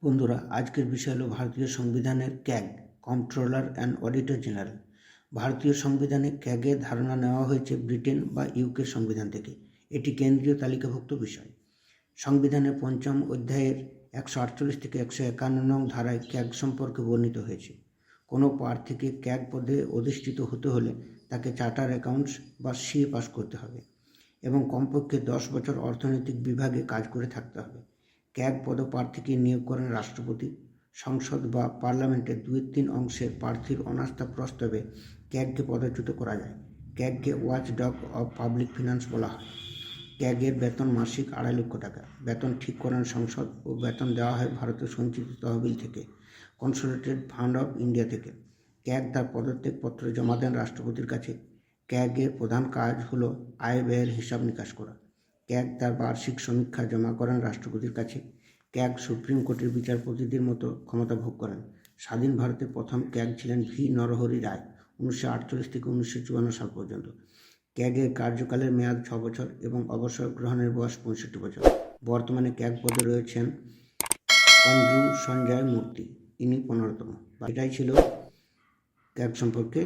বন্ধুরা, আজকের বিষয় হলো ভারতীয় সংবিধানের CAG, controller and auditor general. ভারতীয় সংবিধানে ক্যাগের ধারণা নেওয়া হয়েছে ব্রিটেন বা ইউকে সংবিধান থেকে। এটি কেন্দ্রীয় তালিকাভুক্ত বিষয়। সংবিধানের ৫ম অধ্যায়ের ১৪৮ থেকে ১৫১ নং ধারায় ক্যাগ সম্পর্কে বর্ণিত হয়েছে। কোনো প্রার্থীকে ক্যাগ পদে অধিষ্ঠিত হতে হলে তাকে চার্টার অ্যাকাউন্টস বা সিএ পাস করতে হবে এবং কমপক্ষে ১০ বছর অর্থনৈতিক বিভাগে কাজ করে থাকতে হবে। ক্যাগ পদপ্রার্থীকে নিয়োগ করেন রাষ্ট্রপতি। সংসদ বা পার্লামেন্টের ২/৩ অংশের প্রার্থীর অনাস্থা প্রস্তাবে ক্যাগকে পদচ্যুত করা যায়। ক্যাগকে ওয়াচডগ অব পাবলিক ফিনান্স বলা হয়। ক্যাগের বেতন মাসিক ২.৫ লক্ষ টাকা। বেতন ঠিক করেন সংসদ ও বেতন দেওয়া হয় ভারতের সঞ্চিত তহবিল থেকে, কনসোলিডেটেড ফান্ড অফ ইন্ডিয়া থেকে। ক্যাগ তার পদত্যাগপত্র জমা দেন রাষ্ট্রপতির কাছে। ক্যাগের প্রধান কাজ হলো আয় ব্যয়ের হিসাব নিকাশ করা। ক্যাগ তার বার্ষিক সমীক্ষা জমা করেন রাষ্ট্রপতির কাছে। ক্যাগ সুপ্রিম কোর্টের বিচারপতিদের মতো ক্ষমতা ভোগ করেন। স্বাধীন ভারতের প্রথম ক্যাগ ছিলেন ভি নরহরি রায়, ১৯৪৮ থেকে ১৯৫৪ সাল পর্যন্ত। ক্যাগের কার্যকালের মেয়াদ ৬ বছর এবং অবসর গ্রহণের বয়স ৬৫ বছর। বর্তমানে ক্যাগ পদে রয়েছেন অন্ধ্রু সঞ্জয় মূর্তি, ইনি ১৫তম। এটাই ছিল ক্যাগ সম্পর্কে